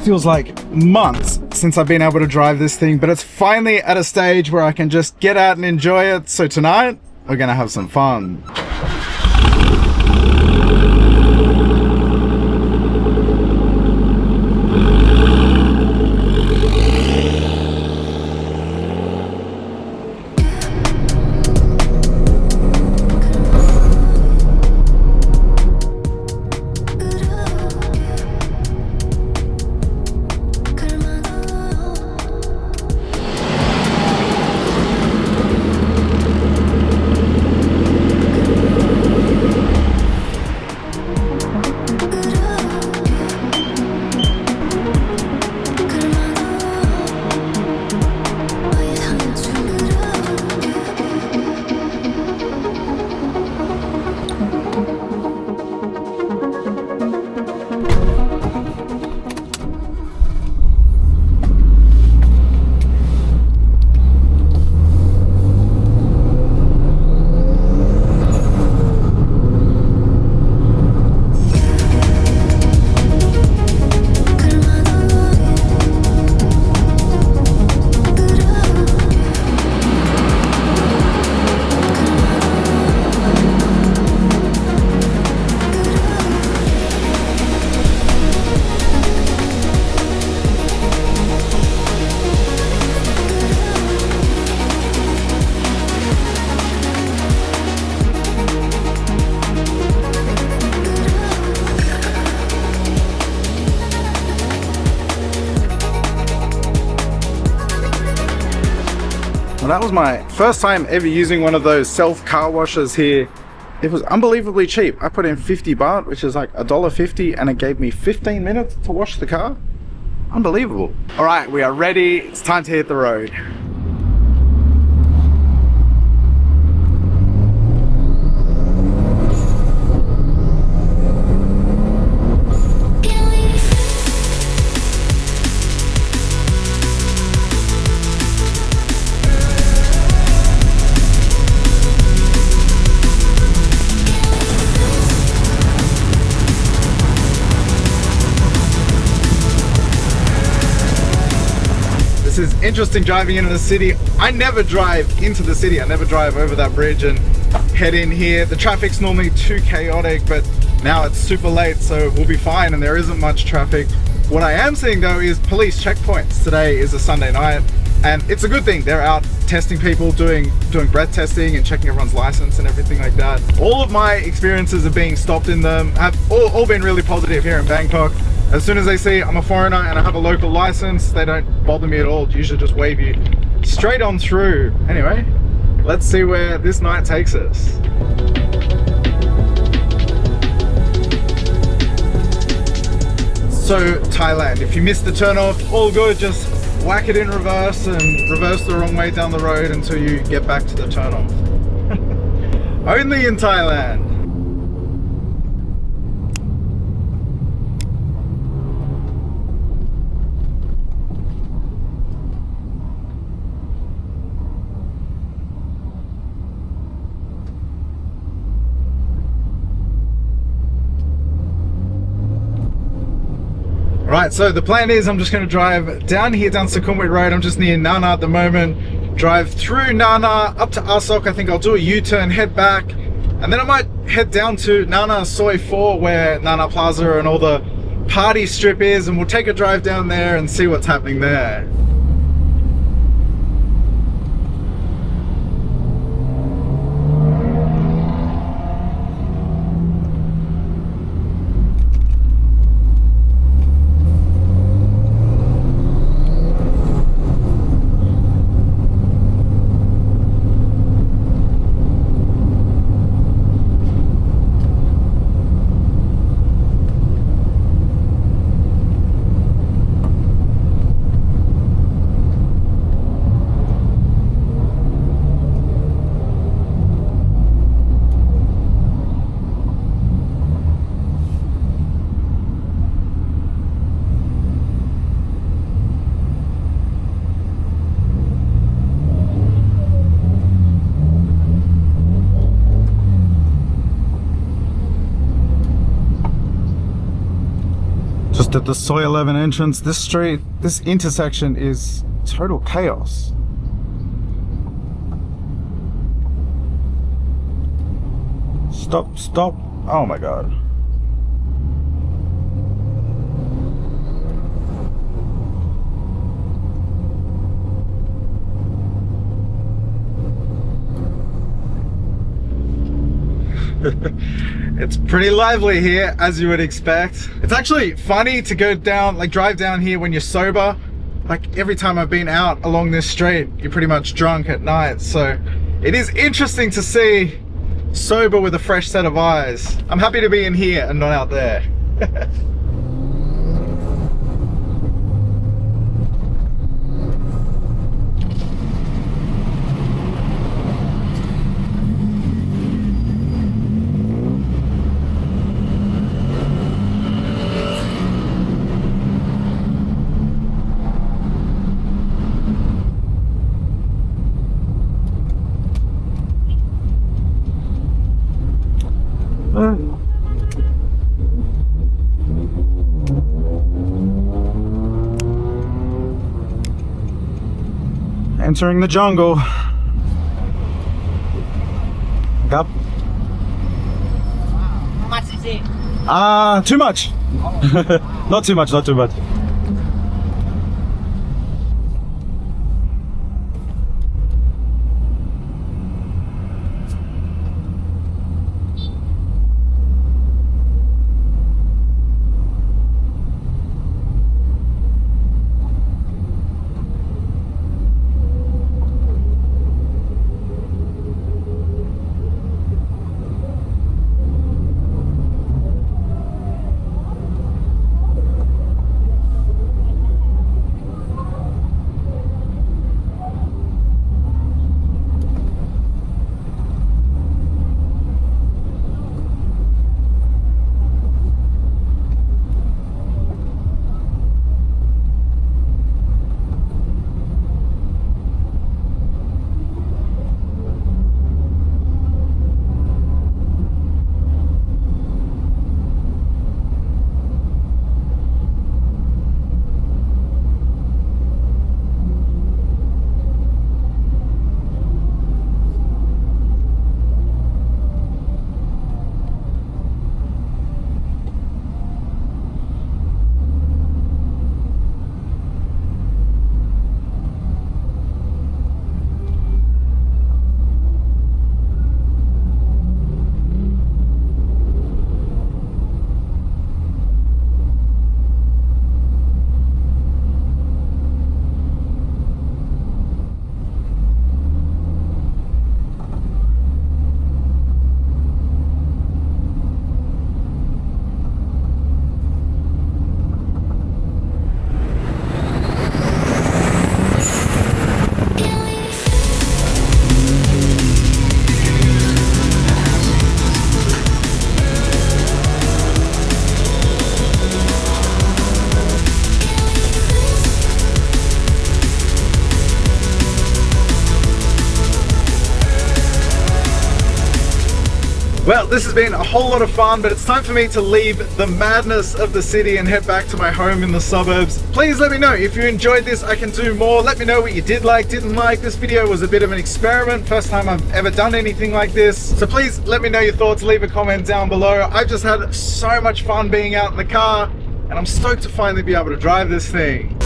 Feels like months since I've been able to drive this thing, but it's finally at a stage where I can just get out and enjoy it. So tonight, we're gonna have some fun. That was my first time ever using one of those self car washers here. It was unbelievably cheap. I put in 50 baht, which is like $1.50, and it gave me 15 minutes to wash the car. Unbelievable. All right, we are ready. It's time to hit the road. This is interesting driving into the city. I never drive into the city. I never drive over that bridge and head in here. The traffic's normally too chaotic, but now it's super late, so we'll be fine and there isn't much traffic. What I am seeing though is police checkpoints. Today is a Sunday night and it's a good thing. They're out testing people, doing breath testing and checking everyone's license and everything like that. All of my experiences of being stopped in them have all been really positive here in Bangkok. As soon as they see I'm a foreigner and I have a local license, they don't bother me at all. Usually just wave you straight on through. Anyway, let's see where this night takes us. So Thailand, if you missed the turn off, all good, just whack it in reverse and reverse the wrong way down the road until you get back to the turn off. Only in Thailand. Right, so the plan is I'm just going to drive down here, down Sukhumvit Road. I'm just near Nana at the moment. Drive through Nana up to Asok. I think I'll do a U-turn, head back, and then I might head down to Nana Soi 4 where Nana Plaza and all the party strip is, and we'll take a drive down there and see what's happening there. Just at the Soy 11 entrance, this street, this intersection is total chaos. Stop, stop. Oh my God. It's pretty lively here, as you would expect. It's actually funny to go down, like drive down here when you're sober. Like every time I've been out along this street, you're pretty much drunk at night. So it is interesting to see sober with a fresh set of eyes. I'm happy to be in here and not out there. Entering the jungle. Up. How much is it? Too much. Not too much, not too much. Well, this has been a whole lot of fun, but it's time for me to leave the madness of the city and head back to my home in the suburbs. Please let me know if you enjoyed this. I can do more. Let me know what you did like, didn't like. This video was a bit of an experiment. First time I've ever done anything like this. So please let me know your thoughts. Leave a comment down below. I've just had so much fun being out in the car, and I'm stoked to finally be able to drive this thing.